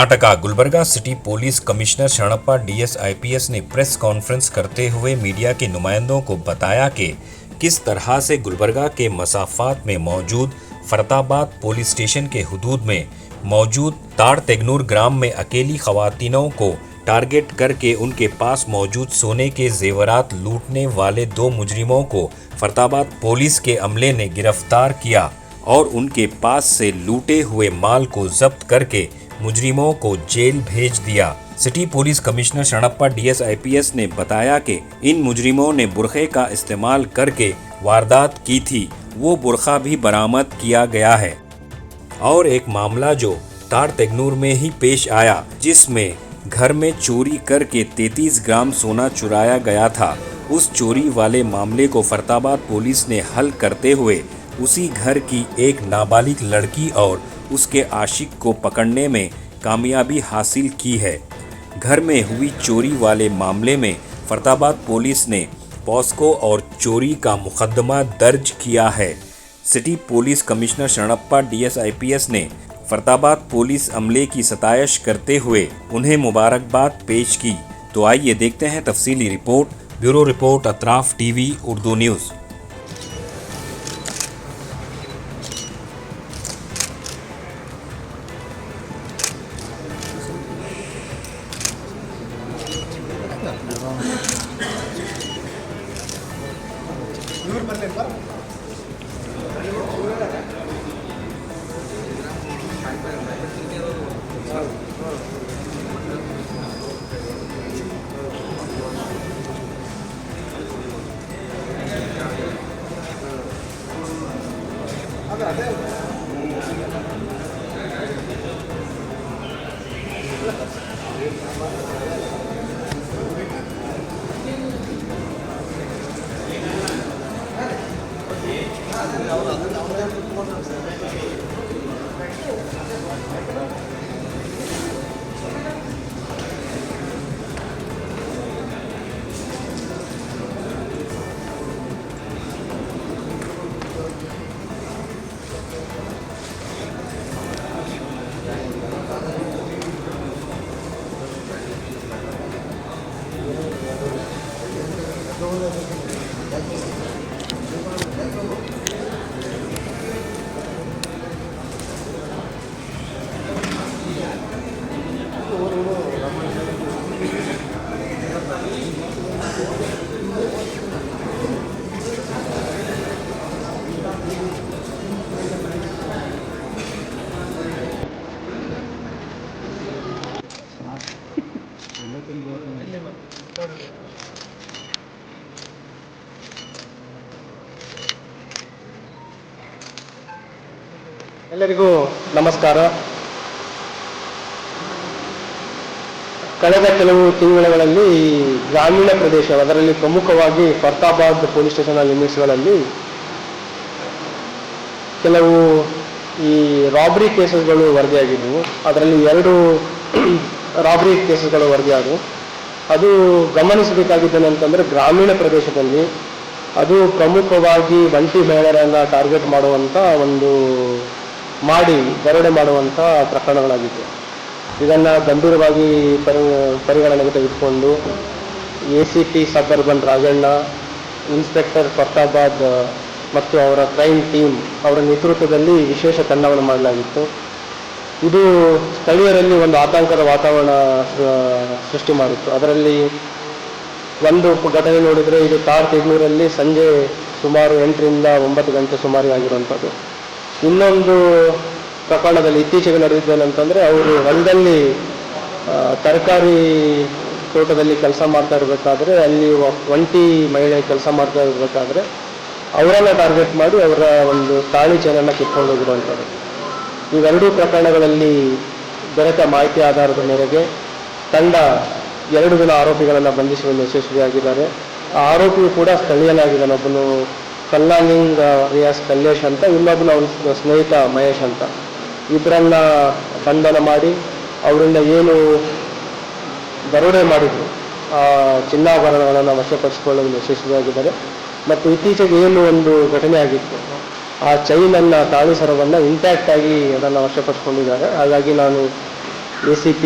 Karnataka Gulbarga city police commissioner Sharanappa DS IPS ने press conference करते हुए मीडिया के नुमाइंदों को बताया कि किस तरह से गुलबर्गा के मसाफात में मौजूद फरताबाद पुलिस स्टेशन के हुदूद में मौजूद ताड़ तेगनूर ग्राम में अकेली खवातीनों को टारगेट करके उनके पास मौजूद सोने के जेवरात लूटने वाले 2 मुजरिमों को फरताबाद पुलिस के अमले ने गिरफ्तार किया और उनके पास से लूटे हुए माल को जब्त करके मुजरिमों को जेल भेज दिया। City police commissioner Sharanappa DS IPS ने बताया कि इन मुजरिमों ने बुरखे का इस्तेमाल करके वारदात की थी, वो बुरखा भी बरामद किया गया है। और एक मामला जो ताड़ तेगनूर में ही पेश आया, जिसमें घर में चोरी करके 33 ग्राम सोना चुराया गया था, उस चोरी वाले मामले को फरताबाद पुलिस ने हल करते हुए उसी घर की एक नाबालिग लड़की और उसके आशिक को पकड़ने में कामयाबी हासिल की है। घर में हुई चोरी वाले मामले में फरताबाद पुलिस ने पॉस्को और चोरी का मुकदमा दर्ज किया है। City police commissioner Sharanappa DS IPS ने फरताबाद पुलिस अमले की सताइश करते हुए उन्हें मुबारकबाद पेश की। तो आइए देखते हैं तफसीली report. Bureau report, Atraf TV Urdu news. ಎಲ್ಲರಿಗೂ ನಮಸ್ಕಾರ. ಕಳೆದ ಕೆಲವು ತಿಂಗಳುಗಳಲ್ಲಿ ಗ್ರಾಮೀಣ ಪ್ರದೇಶ, ಅದರಲ್ಲಿ ಪ್ರಮುಖವಾಗಿ ಫರ್ತಾಬಾದ್ ಪೊಲೀಸ್ ಸ್ಟೇಷನ್ ಲಿಮಿಟ್ಸ್ಗಳಲ್ಲಿ ಕೆಲವು ಈ ರಾಬರಿ ಕೇಸಸ್ಗಳು ವರದಿಯಾಗಿದ್ದವು. ಅದರಲ್ಲಿ 2 ರಾಬರಿ ಕೇಸಸ್ಗಳು ವರದಿಯಾದವು. ಅದು ಗಮನಿಸಬೇಕಾಗಿದ್ದೇನೆಂತಂದರೆ, ಗ್ರಾಮೀಣ ಪ್ರದೇಶದಲ್ಲಿ ಅದು ಪ್ರಮುಖವಾಗಿ ಒಂಟಿ ಮಹಿಳೆಯರನ್ನು ಟಾರ್ಗೆಟ್ ಮಾಡುವಂಥ ದರೋಡೆ ಮಾಡುವಂಥ ಪ್ರಕರಣಗಳಾಗಿತ್ತು. ಇದನ್ನು ಗಂಭೀರವಾಗಿ ಪರಿಗಣನೆಗೆ ತೆಗೆದುಕೊಂಡು ACP suburban Rajanna, inspector Farhatabad ಮತ್ತು ಅವರ ಕ್ರೈಮ್ ಟೀಮ್ ಅವರ ನೇತೃತ್ವದಲ್ಲಿ ವಿಶೇಷ ತಂಡವನ್ನು ಮಾಡಲಾಗಿತ್ತು. ಇದು ಸ್ಥಳೀಯರಲ್ಲಿ ಒಂದು ಆತಂಕದ ವಾತಾವರಣ ಸೃಷ್ಟಿ ಮಾಡಿತ್ತು. ಅದರಲ್ಲಿ ಒಂದು ಘಟನೆ ನೋಡಿದರೆ, ಇದು ತಾಡ್ ತೆಗ್ನೂರಲ್ಲಿ ಸಂಜೆ ಸುಮಾರು 8 ರಿಂದ 9 ಗಂಟೆ ಸುಮಾರು ಆಗಿರುವಂಥದ್ದು. ಇನ್ನೊಂದು ಪ್ರಕರಣದಲ್ಲಿ ಇತ್ತೀಚೆಗೆ ನಡೆದಿದ್ದೇನೆಂತಂದರೆ, ಅವರು ಹೊಲದಲ್ಲಿ ತರಕಾರಿ ತೋಟದಲ್ಲಿ ಕೆಲಸ ಮಾಡ್ತಾ ಇರಬೇಕಾದ್ರೆ, ಅಲ್ಲಿ ಒಂಟಿ ಮಹಿಳೆ ಕೆಲಸ ಮಾಡ್ತಾ ಇರಬೇಕಾದ್ರೆ ಅವರನ್ನು ಟಾರ್ಗೆಟ್ ಮಾಡಿ ಅವರ ಒಂದು ತಾಳಿ ಚೈನನ್ನು ಕಿತ್ಕೊಂಡು ಹೋಗಿರುವಂಥದ್ದು. ಇವೆರಡೂ ಪ್ರಕರಣಗಳಲ್ಲಿ ದೊರೆತ ಮಾಹಿತಿ ಆಧಾರದ ಮೇರೆಗೆ ತಂಡ 2 ಜನ ಆರೋಪಿಗಳನ್ನು ಬಂಧಿಸುವಲ್ಲಿ ಯಶಸ್ವಿಯಾಗಿದ್ದಾರೆ. ಆ ಆರೋಪಿಯು ಕೂಡ ಸ್ಥಳೀಯನಾಗಿದ್ದಾನೆ. ಒಬ್ಬನು ಕಲ್ಲಾಲಿಂಗ್ ರಿಯಾಸ್ ಕಲ್ಲೇಶ್ ಅಂತ, ಇನ್ನೊಬ್ಬನು ಅವನ ಸ್ನೇಹಿತ ಮಹೇಶ್ ಅಂತ. ಇಬ್ಬರನ್ನ ಬಂಧನ ಮಾಡಿ ಅವರಿಂದ ಏನು ದರೋಡೆ ಮಾಡಿದ್ರು ಆ ಚಿನ್ನಾಭರಣಗಳನ್ನು ವಶಪಡಿಸಿಕೊಳ್ಳಲು ಯಶಸ್ವಿಯಾಗಿದ್ದಾರೆ. ಮತ್ತು ಇತ್ತೀಚೆಗೆ ಏನು ಒಂದು ಘಟನೆ ಆಗಿತ್ತು, ಆ ಚೈನನ್ನು, ತಾಳಿ ಸರವನ್ನು ಇಂಟ್ಯಾಕ್ಟ್ ಆಗಿ ಅದನ್ನು ವಶಪಡಿಸಿಕೊಂಡಿದ್ದಾರೆ. ಹಾಗಾಗಿ ನಾನು ACP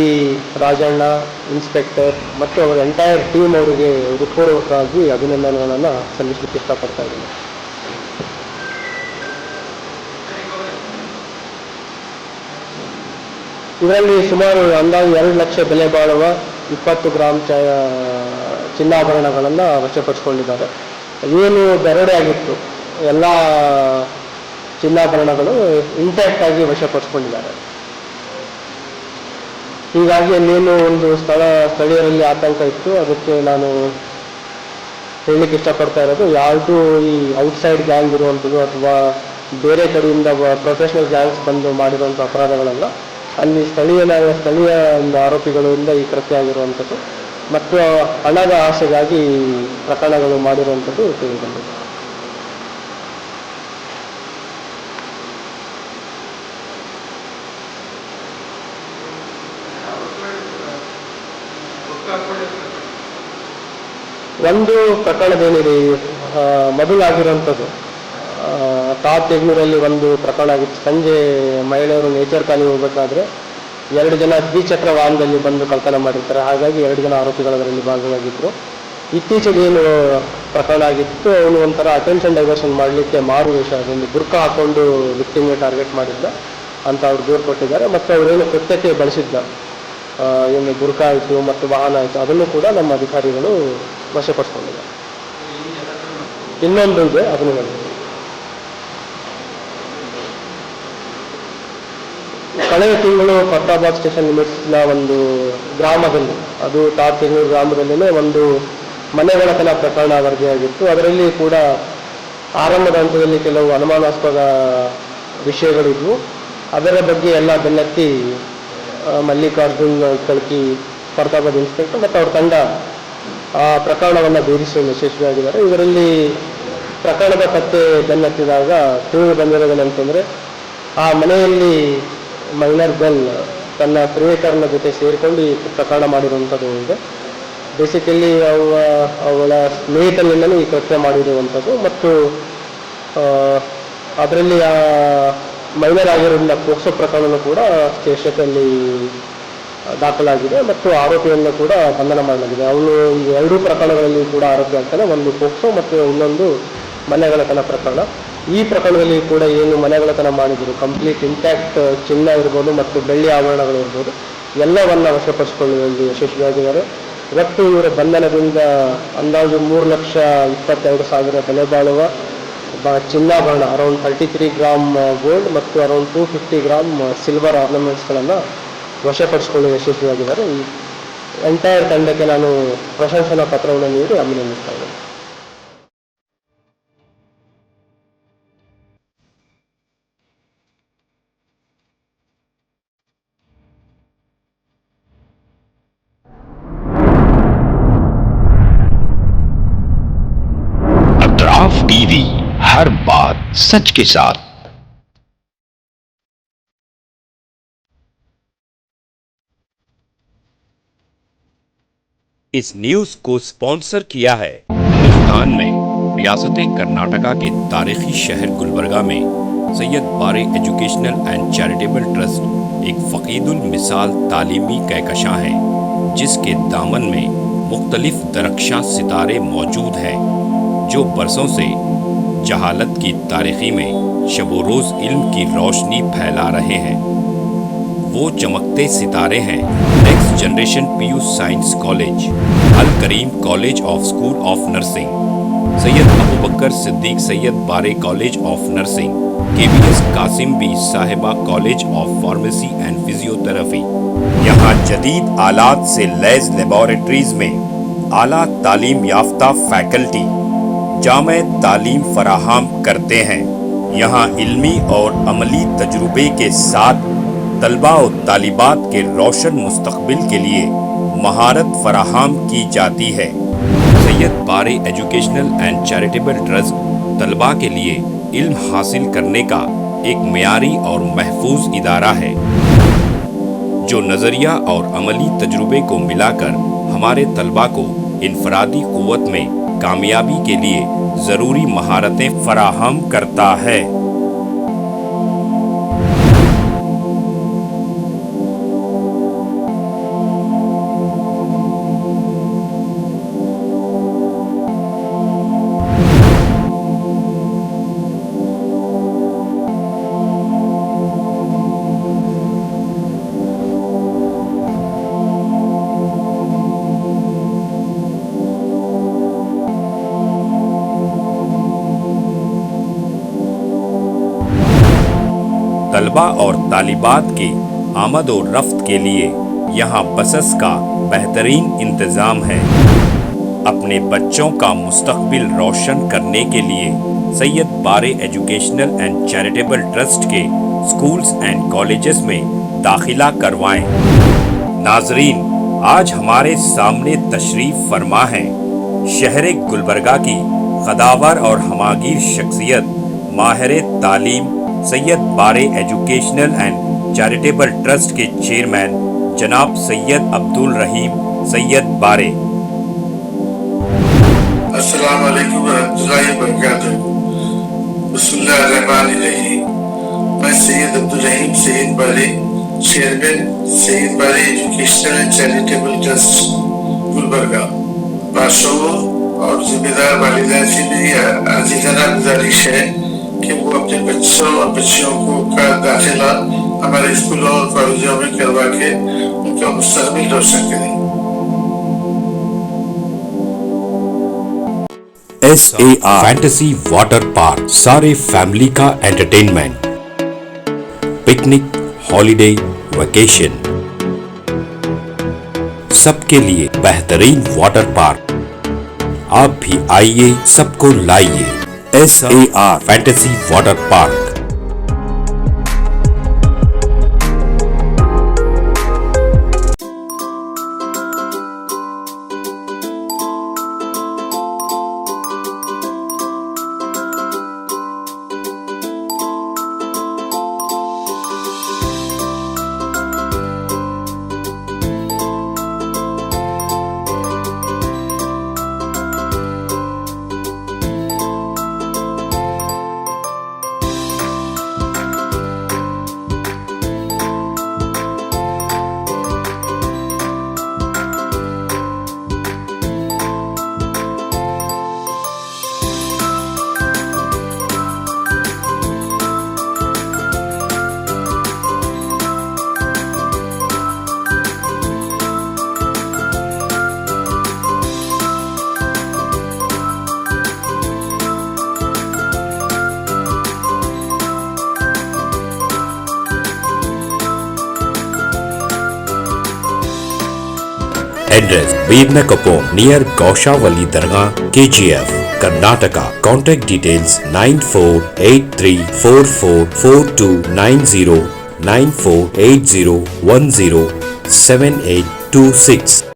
ರಾಜಣ್ಣ, ಇನ್ಸ್ಪೆಕ್ಟರ್ ಮತ್ತು ಅವರ ಎಂಟೈರ್ ಟೀಮ್ ಅವರಿಗೆ ಹೃತ್ಪೂರ್ವಕವಾಗಿ ಅಭಿನಂದನೆಗಳನ್ನು ಸಲ್ಲಿಸಲಿಕ್ಕೆ ಇಷ್ಟಪಡ್ತಾ ಇದ್ದೀನಿ. ಇದರಲ್ಲಿ ಸುಮಾರು ಅಂದಾಜು 2 ಲಕ್ಷ ಬೆಲೆ ಬಾಳುವ 20 ಗ್ರಾಂ ಚಿನ್ನಾಭರಣಗಳನ್ನು ವಶಪಡಿಸಿಕೊಂಡಿದ್ದಾರೆ. ಏನು ಬೆರಡೆ ಆಗಿತ್ತು ಎಲ್ಲ ಚಿನ್ನಾಭರಣಗಳು ಇಂಟ್ಯಾಕ್ಟ್ ಆಗಿ ವಶಪಡಿಸಿಕೊಂಡಿದ್ದಾರೆ. ಹೀಗಾಗಿ ಅಲ್ಲೇನು ಒಂದು ಸ್ಥಳೀಯರಲ್ಲಿ ಆತಂಕ ಇತ್ತು. ಅದಕ್ಕೆ ನಾನು ಹೇಳಲಿಕ್ಕೆ ಇಷ್ಟಪಡ್ತಾ ಇರೋದು, ಯಾವುದು ಈ ಔಟ್ಸೈಡ್ ಗ್ಯಾಂಗ್ ಇರುವಂಥದ್ದು ಅಥವಾ ಬೇರೆ ಕಡೆಯಿಂದ ಪ್ರೊಫೆಷನಲ್ ಗ್ಯಾಂಗ್ಸ್ ಬಂದು ಮಾಡಿರುವಂಥ ಅಪರಾಧಗಳಲ್ಲ. ಅಲ್ಲಿ ಸ್ಥಳೀಯ ಒಂದು ಆರೋಪಿಗಳಿಂದ ಈ ಕೃತ್ಯ ಆಗಿರುವಂಥದ್ದು ಮತ್ತು ಹಣದ ಆಸೆಗಾಗಿ ಪ್ರಕರಣಗಳು ಮಾಡಿರುವಂಥದ್ದು ತಿಳಿದುಬಂದಿದೆ. ಒಂದು ಪ್ರಕರಣದೇನಿದೆ, ಮೊದಲಾಗಿರುವಂಥದ್ದು ತಾತೆಗ್ನೂರಲ್ಲಿ ಒಂದು ಪ್ರಕರಣ ಆಗಿತ್ತು. ಸಂಜೆ ಮಹಿಳೆಯರು ನೇಚರ್ ಕಾಲಿಗೆ ಹೋಗಬೇಕಾದ್ರೆ 2 ಜನ ದ್ವಿಚಕ್ರ ವಾಹನದಲ್ಲಿ ಬಂದು ಕಳ್ತನ ಮಾಡಿರ್ತಾರೆ. ಹಾಗಾಗಿ 2 ಜನ ಆರೋಪಿಗಳು ಅದರಲ್ಲಿ ಭಾಗವಾಗಿದ್ದರು. ಇತ್ತೀಚೆಗೆ ಏನು ಪ್ರಕರಣ ಆಗಿತ್ತು, ಅವನು ಒಂಥರ ಅಟೆನ್ಷನ್ ಡೈವರ್ಷನ್ ಮಾಡಲಿಕ್ಕೆ ಮಾರು ವೇಷ, ಅದೊಂದು ಬುರ್ಕಾ ಹಾಕ್ಕೊಂಡು ವಿಕ್ಟಿಮ್ಗೆ ಟಾರ್ಗೆಟ್ ಮಾಡಿದ್ದ ಅಂತ ಅವ್ರು ದೂರು ಕೊಟ್ಟಿದ್ದಾರೆ. ಮತ್ತು ಅವರೇನು ಕೃತ್ಯಕ್ಕೆ ಬಳಸಿದ್ದ ಏನು ಬುರ್ಕಾ ಆಯಿತು ಮತ್ತು ವಾಹನ ಆಯಿತು, ಅದನ್ನು ಕೂಡ ನಮ್ಮ ಅಧಿಕಾರಿಗಳು ವಶಪಡಿಸ್ಕೊಂಡಿದ್ದಾರೆ. ಇನ್ನೊಂದು ಇದೆ, ಅದನ್ನು ನೋಡಿ. ಕಳೆದ ತಿಂಗಳು ಫರ್ತಾಬಾದ್ ಸ್ಟೇಷನ್ ಲಿಮಿಟ್ಸ್ನ ಒಂದು ಗ್ರಾಮದಲ್ಲಿ, ಅದು ತಾತೆಗ್ನೂರು ಗ್ರಾಮದಲ್ಲೇ ಒಂದು ಮನೆಗಳತನ ಪ್ರಕರಣ ವರದಿಯಾಗಿತ್ತು. ಅದರಲ್ಲಿ ಕೂಡ ಆರಂಭದ ಹಂತದಲ್ಲಿ ಕೆಲವು ಅನುಮಾನಾಸ್ಪದ ವಿಷಯಗಳಿದ್ವು. ಅದರ ಬಗ್ಗೆ ಎಲ್ಲ ಬೆನ್ನತ್ತಿ ಮಲ್ಲಿಕಾರ್ಜುನ್ ಕಳ್ಕಿ, ಫರ್ತಾಬಾದ್ ಇನ್ಸ್ಪೆಕ್ಟರ್ ಮತ್ತು ಅವ್ರ ತಂಡ ಆ ಪ್ರಕರಣವನ್ನು ಭೇದಿಸಲು ಯಶಸ್ವಿಯಾಗಿದ್ದಾರೆ. ಇದರಲ್ಲಿ ಪ್ರಕರಣದ ಪತ್ತೆ ಬೆನ್ನತ್ತಿದಾಗ ತಿಳಿದು ಬಂದಿರೋದೇನೆಂತಂದರೆ, ಆ ಮನೆಯಲ್ಲಿ ಮೈನರ್ ಗರ್ಲ್ ತನ್ನ ಪ್ರಿಯಕರನ ಜೊತೆ ಸೇರಿಕೊಂಡು ಈ ಪ್ರಕರಣ ಮಾಡಿರುವಂಥದ್ದು ಇದೆ. ಬೇಸಿಕಲಿ ಅವಳ ಸ್ನೇಹಿತನಿಂದಲೂ ಈ ಕೃತ್ಯ ಮಾಡಿರುವಂಥದ್ದು ಮತ್ತು ಅದರಲ್ಲಿ ಆ ಮೈನರ್ ಆಗಿರೋದ್ರಿಂದ ಪೋಕ್ಸೋ ಪ್ರಕರಣವೂ ಕೂಡ ಸ್ಟೇಷನಲ್ಲಿ ದಾಖಲಾಗಿದೆ ಮತ್ತು ಆರೋಪಿಯನ್ನು ಕೂಡ ಬಂಧನ ಮಾಡಲಾಗಿದೆ. ಅವನು ಈ 2 ಪ್ರಕರಣಗಳಲ್ಲಿ ಕೂಡ ಆರೋಪಿ ಆಗ್ತಾನೆ, ಒಂದು ಪೋಕ್ಸೋ ಮತ್ತು ಇನ್ನೊಂದು ಮನೆಗಳತನ ಪ್ರಕರಣ. ಈ ಪ್ರಕರಣದಲ್ಲಿ ಕೂಡ ಏನು ಮನೆಗಳತನ ಮಾಡಿದರು, ಕಂಪ್ಲೀಟ್ ಇಂಟ್ಯಾಕ್ಟ್ ಚಿನ್ನ ಇರ್ಬೋದು ಮತ್ತು ಬೆಳ್ಳಿ ಆಭರಣಗಳು ಇರ್ಬೋದು, ಎಲ್ಲವನ್ನು ವಶಪಡಿಸಿಕೊಳ್ಳುವಲ್ಲಿ ಯಶಸ್ವಿಯಾಗಿದ್ದಾರೆ. ಇವತ್ತು ಇವರ ಬಂಧನದಿಂದ ಅಂದಾಜು 3,22,000 ಬೆಲೆ ಬಾಳುವ ಚಿನ್ನಾಭರಣ, ಅರೌಂಡ್ 33 ಗ್ರಾಮ್ ಗೋಲ್ಡ್ ಮತ್ತು ಅರೌಂಡ್ 250 ಗ್ರಾಮ್ ಸಿಲ್ವರ್ ಆರ್ನಮೆಂಟ್ಸ್ಗಳನ್ನು ವಶಪಡಿಸಿಕೊಳ್ಳಲು ಯಶಸ್ವಿಯಾಗಿದ್ದಾರೆ. ಈ ಎಂಟೈರ್ ತಂಡಕ್ಕೆ ನಾನು ಪ್ರಶಂಸನಾ ಪತ್ರವನ್ನು ನೀಡಿ ಅಭಿನಂದಿಸ್ತಾ ಇದ್ದೇನೆ. अतराफ टीवी, हर बात सच के साथ। इस न्यूज को स्पॉन्सर किया है हिंदुस्तान में रियासत कर्नाटका के तारीखी शहर गुलबर्गा में Syed Bare educational and charitable trust एक फ़कीदुल मिसाल तालीमी कहकशां है, जिसके दामन में मुख्तलिफ दरख्शां सितारे मौजूद हैं, जो बरसों से जहालत की तारीखी में शबो रोज़ इल्म की रोशनी फैला रहे हैं। वो चमकते सितारे हैं next generation PU science college, Al Karim college of school of nursing, Syed Abu Bakar Siddiq Syed Bare college of nursing, KBS Kasim Bi Sahiba college of pharmacy and physiotherapy. यहाँ जदीद आलात से लैस लेबोरेटरीज में आला तालीम याफ्ता फैकल्टी जामे तालीम फराहम करते हैं। यहाँ इल्मी और अमली तजुर्बे के साथ तलबा और तालिबात के रोशन मुस्तकबिल के लिए महारत फराहम की जाती है। Syed Bare educational and charitable trust तलबा के लिए इल्म हासिल करने का एक मियारी और महफूज इदारा है, जो नज़रिया और अमली तजुर्बे को मिलाकर हमारे तलबा को इनफरादी क़ुव्वत में कामयाबी के लिए ज़रूरी महारतें फराहम करता है। तलबा और तालिबात की आमद और रफ्त के लिए यहाँ बसेस का बेहतरीन इंतज़ाम है। अपने बच्चों का मुस्तकबिल रोशन करने के लिए Syed Bare educational and charitable trust के स्कूल्स एंड कॉलेजेस में दाखिला करवाएं। नाजरीन, आज हमारे सामने तशरीफ फरमा है शहर गुलबर्गा की कदावर और हमागीर शख्सियत माहिर तालीम Syed Bare educational and charitable trust के चेयरमैन जनाब सैयद अब्दुल रहीम सैयद बारे। अस्सलाम वालेकुम रहमतुल्लाहि व बरकातुहू। बिस्मिल्लाहिर्रहमानिर्रहीम। मैं सैयद अब्दुल रहीम सैयद बारे, chairman Syed Bare educational and charitable trust Gulbarga, बादशाहों और जिम्मेदार वालिदैन से मेरी आजीजाना गुजारिश है कि वो अपने बच्चों और बच्चियों का दाखिला हमारे स्कूलों और कॉलेजों में करवा के उनका मुस्तकबिल रोशन करें। SAR फैंटेसी वाटर पार्क, सारे फैमिली का एंटरटेनमेंट, पिकनिक, हॉलिडे, वेकेशन, सबके लिए बेहतरीन वाटर पार्क। आप भी आइए, सबको लाइए। SAR fantasy water park. Address: Veerna Kapur, near Gaushavali Dargah, KGF, Karnataka. Contact details: 9483444290, 9480107826.